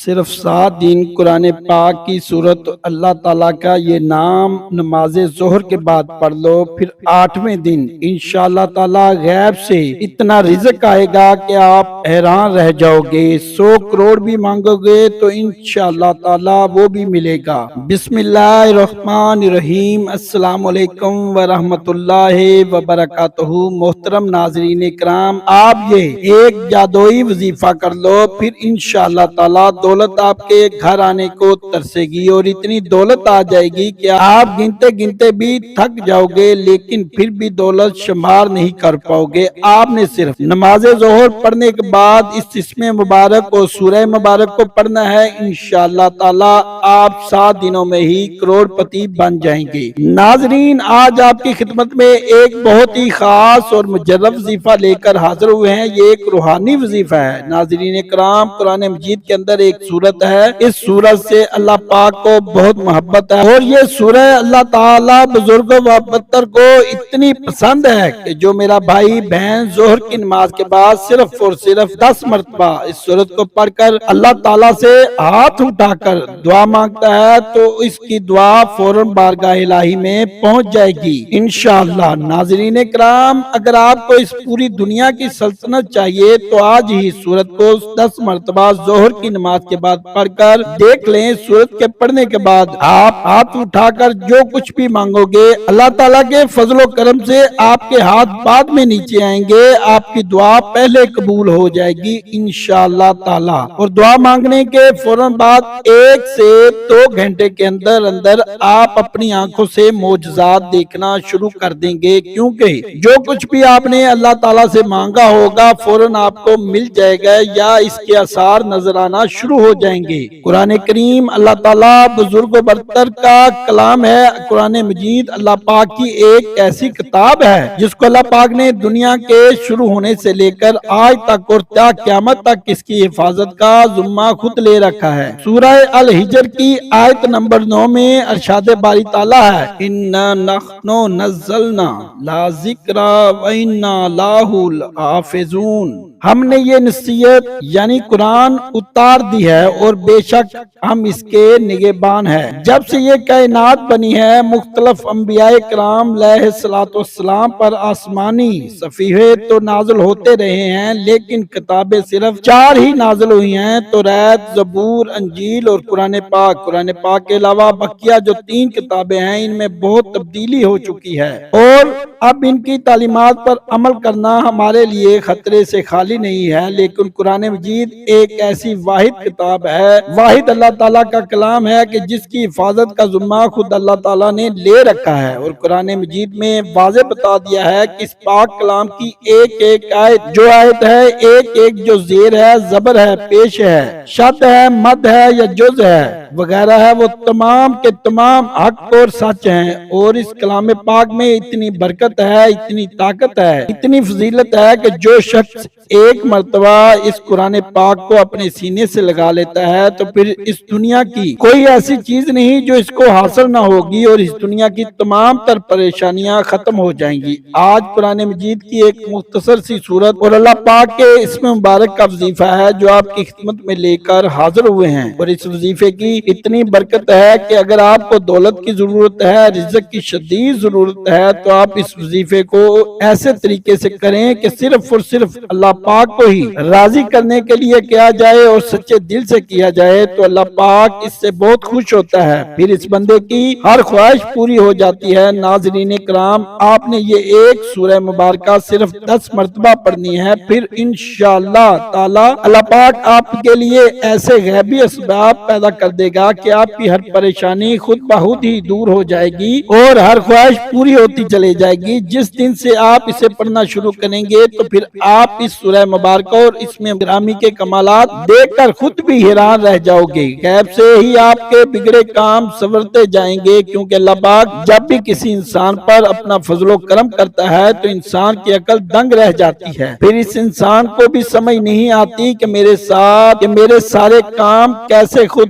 صرف 7 دن قرآن پاک کی صورت اللہ تعالیٰ کا یہ نام نماز ظہر کے بعد پڑھ لو، پھر 8ویں دن انشاءاللہ تعالیٰ غیب سے اتنا رزق آئے گا کہ آپ حیران رہ جاؤ گے۔ 100 کروڑ بھی مانگو گے تو انشاءاللہ تعالیٰ وہ بھی ملے گا۔ بسم اللہ الرحمن الرحیم۔ السلام علیکم ورحمۃ اللہ وبرکاتہ۔ محترم ناظرین کرام، آپ یہ ایک جادوئی وظیفہ کر لو، پھر انشاءاللہ تعالیٰ دولت آپ کے گھر آنے کو ترسے گی اور اتنی دولت آ جائے گی کہ آپ گنتے گنتے بھی تھک جاؤ گے، لیکن پھر بھی دولت شمار نہیں کر پاؤ گے۔ آپ نے صرف نماز ظہر پڑھنے کے بعد اس اسم مبارک اور سورہ مبارک کو پڑھنا ہے، انشاءاللہ تعالیٰ آپ 7 دنوں میں ہی کروڑ پتی بن جائیں گے۔ ناظرین، آج آپ کی خدمت میں ایک بہت ہی خاص اور مجرب وظیفہ لے کر حاضر ہوئے ہیں۔ یہ ایک روحانی وظیفہ ہے۔ ناظرین کرام، قرآن مجید کے اندر ایک سورت ہے، اس سورت سے اللہ پاک کو بہت محبت ہے، اور یہ سورہ اللہ تعالیٰ بزرگوں و ابتر کو اتنی پسند ہے کہ جو میرا بھائی بہن ظہر کی نماز کے بعد صرف اور صرف 10 مرتبہ اس سورت کو پڑھ کر اللہ تعالیٰ سے ہاتھ اٹھا کر دعا مانگتا ہے تو اس کی دعا فوراً بارگاہ الہی میں پہنچ جائے گی انشاءاللہ۔ ناظرین کرام، اگر آپ کو اس پوری دنیا کی سلطنت چاہیے تو آج ہی سورت کو 10 مرتبہ ظہر کی نماز کے بعد پڑھ کر دیکھ لیں۔ سورت کے پڑھنے کے بعد آپ ہاتھ اٹھا کر جو کچھ بھی مانگو گے، اللہ تعالیٰ کے فضل و کرم سے آپ کے ہاتھ بعد میں نیچے آئیں گے، آپ کی دعا پہلے قبول ہو جائے گی انشاءاللہ تعالیٰ۔ اور دعا مانگنے کے فوراً بعد 1 سے 2 گھنٹے کے اندر اندر آپ اپنی آنکھوں سے معجزات دیکھنا شروع کر دیں گے، کیونکہ جو کچھ بھی آپ نے اللہ تعالیٰ سے مانگا ہوگا فوراً آپ کو مل جائے گا یا اس کے آثار نظر آنا شروع ہو جائیں گے۔ قرآن کریم اللہ تعالیٰ بزرگ و برتر کا کلام ہے۔ قرآن مجید اللہ پاک کی ایک ایسی کتاب ہے جس کو اللہ پاک نے دنیا کے شروع ہونے سے لے کر آج تک اور تا قیامت تک اس کی حفاظت کا ذمہ خود لے رکھا ہے۔ سورہ الحجر کی آیت نمبر 9 میں ارشاد باری تعالیٰ ہے، اِنَّا نَحْنُ نَزَّلْنَا لَا ذِکْرَ وَإِنَّا لَهُ لَحَافِظُونَ۔ ہم نے یہ نصیحت یعنی قرآن اتار دی ہے اور بے شک ہم اس کے نگہبان ہیں۔ جب سے یہ کائنات بنی ہے، مختلف انبیاء کرام علیہ السلام پر آسمانی صحیفے تو نازل ہوتے رہے ہیں، لیکن کتابیں صرف 4 ہی نازل ہوئی ہیں، توریت، زبور، انجیل اور قرآن پاک۔ قرآن پاک کے علاوہ بقیہ جو 3 کتابیں ہیں ان میں بہت تبدیلی ہو چکی ہے، اور اب ان کی تعلیمات پر عمل کرنا ہمارے لیے خطرے سے خالی نہیں ہے۔ لیکن قرآن مجید ایک ایسی واحد کتاب ہے، واحد اللہ تعالیٰ کا کلام ہے کہ جس کی حفاظت کا ذمہ خود اللہ تعالیٰ نے لے رکھا ہے، اور قرآن مجید میں واضح بتا دیا ہے کہ اس پاک کلام کی ایک ایک آیت، جو آیت ہے، ایک ایک جو زیر ہے، زبر ہے، پیش ہے، شد ہے، مد ہے یا جز ہے وغیرہ ہے، وہ تمام کے تمام حق اور سچ ہیں۔ اور اس کلام پاک میں اتنی برکت ہے، اتنی طاقت ہے، اتنی فضیلت ہے کہ جو شخص ایک مرتبہ اس قرآن پاک کو اپنے سینے سے لگا لیتا ہے تو پھر اس دنیا کی کوئی ایسی چیز نہیں جو اس کو حاصل نہ ہوگی، اور اس دنیا کی تمام تر پریشانیاں ختم ہو جائیں گی۔ آج قرآن مجید کی ایک مختصر سی صورت اور اللہ پاک کے اسم مبارک کا وظیفہ ہے جو آپ کی خدمت میں لے کر حاضر ہوئے ہیں، اور اس وظیفے کی اتنی برکت ہے کہ اگر آپ کو دولت کی ضرورت ہے، رزق کی شدید ضرورت ہے، تو آپ اس وظیفے کو ایسے طریقے سے کریں کہ صرف اور صرف اللہ پاک کو ہی راضی کرنے کے لیے کیا جائے اور سچے دل سے کیا جائے تو اللہ پاک اس سے بہت خوش ہوتا ہے، پھر اس بندے کی ہر خواہش پوری ہو جاتی ہے۔ ناظرین کرام، آپ نے یہ ایک سورہ مبارکہ صرف 10 مرتبہ پڑھنی ہے، پھر انشاءاللہ تعالی اللہ پاک آپ کے لیے ایسے غیبی اسباب پیدا کر دے گا کہ آپ کی ہر پریشانی خود بخود ہی دور ہو جائے گی اور ہر خواہش پوری ہوتی چلے جائے گی۔ جس دن سے آپ اسے پڑھنا شروع کریں گے تو پھر آپ اس سورہ مبارکہ اور اس میں گرامی کے کمالات دیکھ کر خود بھی حیران رہ جاؤ گے۔ غیب سے ہی آپ کے بگڑے کام سنورتے جائیں گے، کیونکہ اللہ پاک جب بھی کسی انسان پر اپنا فضل و کرم کرتا ہے تو انسان کی عقل دنگ رہ جاتی ہے، پھر اس انسان کو بھی سمجھ نہیں آتی کہ میرے ساتھ کہ میرے سارے کام کیسے خود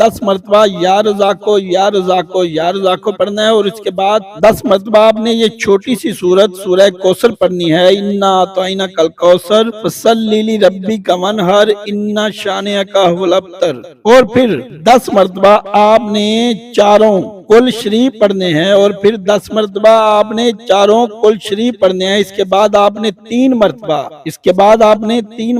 10 مرتبہ یا رزاقو یا رزاقو یا رزاقو پڑھنا ہے، اور اس کے بعد 10 مرتبہ آپ نے یہ چھوٹی سی سورت سورہ کوثر پڑھنی ہے، انا اعطیناک الکوثر فصلی لربک وانحر ان شانئک هو الابتر، اور پھر 10 مرتبہ آپ نے چاروں کل شریف پڑھنے ہیں، اور پھر 10 مرتبہ آپ نے چاروں کل شریف پڑھنے ہیں، اس کے بعد آپ نے 3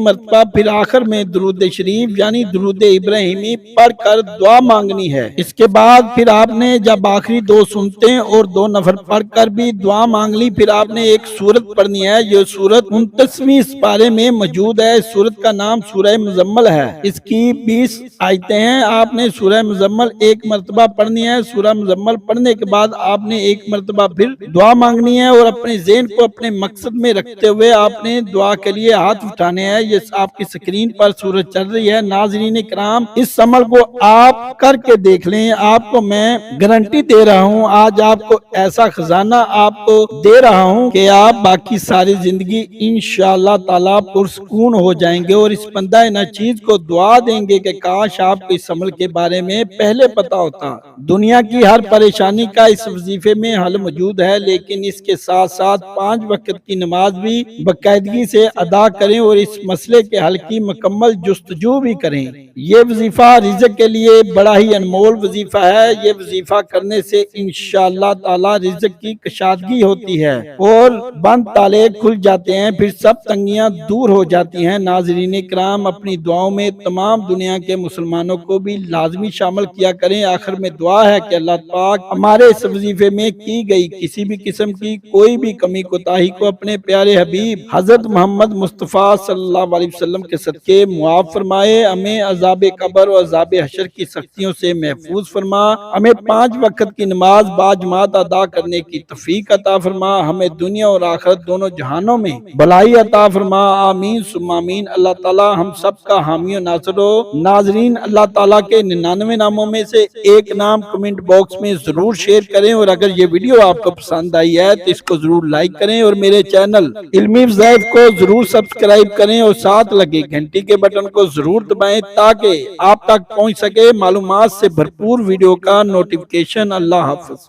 مرتبہ پھر آخر میں درود شریف یعنی درود ابراہیمی پڑھ کر دعا مانگنی ہے۔ اس کے بعد پھر آپ نے جب آخری 2 سنتے اور 2 نفر پڑھ کر بھی دعا مانگ لی، پھر آپ نے ایک سورت پڑھنی ہے، یہ سورت 29ویں پارے میں موجود ہے۔ اس سورت کا نام سورہ مزمل ہے، اس کی 20 آیتیں ہیں۔ آپ نے سورہ مزمل 1 مرتبہ پڑھنی ہے۔ سورہ مزمل پڑھنے کے بعد آپ نے 1 مرتبہ پھر دعا مانگنی ہے، اور اپنے ذہن کو اپنے مقصد میں رکھتے ہوئے آپ نے دعا کے لیے ہاتھ اٹھانے ہیں۔ یہ آپ کی سکرین پر سورت چل رہی ہے۔ ناظرین کرام، اس عمل کو آپ کر کے دیکھ لیں، آپ کو میں گارنٹی دے رہا ہوں، آج آپ کو ایسا خزانہ آپ کو دے رہا ہوں کہ آپ باقی ساری زندگی انشاءاللہ تعالی پرسکون ہو جائیں گے، اور اس بندہ نہ چیز کو دعا دیں گے کہ کاش آپ کو اس عمل کے بارے میں پہلے پتا ہوتا۔ دنیا کی ہر پریشانی کا اس وظیفے میں حل موجود ہے، لیکن اس کے ساتھ ساتھ 5 وقت کی نماز بھی باقاعدگی سے ادا کریں اور اس مسئلے کے حل کی مکمل جستجو بھی کریں۔ یہ وظیفہ رزق کے لیے بڑا ہی انمول وظیفہ ہے۔ یہ وظیفہ کرنے سے انشاءاللہ تعالی رزق کی کشادگی ہوتی ہے اور بند تالے کھل جاتے ہیں، پھر سب تنگیاں دور ہو جاتی ہیں۔ ناظرین کرام، اپنی دعاؤں میں تمام دنیا کے مسلمانوں کو بھی لازمی شامل کیا کریں۔ آخر میں دعا ہے کہ اللہ پاک ہمارے اس وظیفے میں کی گئی کسی بھی قسم کی کوئی بھی کمی کوتاہی کو اپنے پیارے حبیب حضرت محمد مصطفیٰ صلی اللہ علیہ وسلم کے صدقے معاف فرمائے، ہمیں عذاب قبر اور عذاب حشر کی سختیوں سے محفوظ فرما، ہمیں 5 وقت کی نماز باجماعت ادا کرنے کی توفیق عطا فرما، ہمیں دنیا اور آخرت دونوں جہانوں میں بھلائی عطا فرما، آمین ثم آمین۔ اللہ تعالی ہم سب کا حامی و ناصر ہو۔ ناظرین، اللہ تعالیٰ کے 99 ناموں میں سے ایک نام کمنٹ باکس میں ضرور شیئر کریں، اور اگر یہ ویڈیو آپ کو پسند آئی ہے تو اس کو ضرور لائک کریں، اور میرے چینل علمی وظائف کو ضرور سبسکرائب کریں، اور ساتھ لگے گھنٹی کے بٹن کو ضرور دبائیں تاکہ آپ تک پہنچ سکے معلومات سے بھرپور ویڈیو کا نوٹیفیکیشن۔ اللہ حافظ۔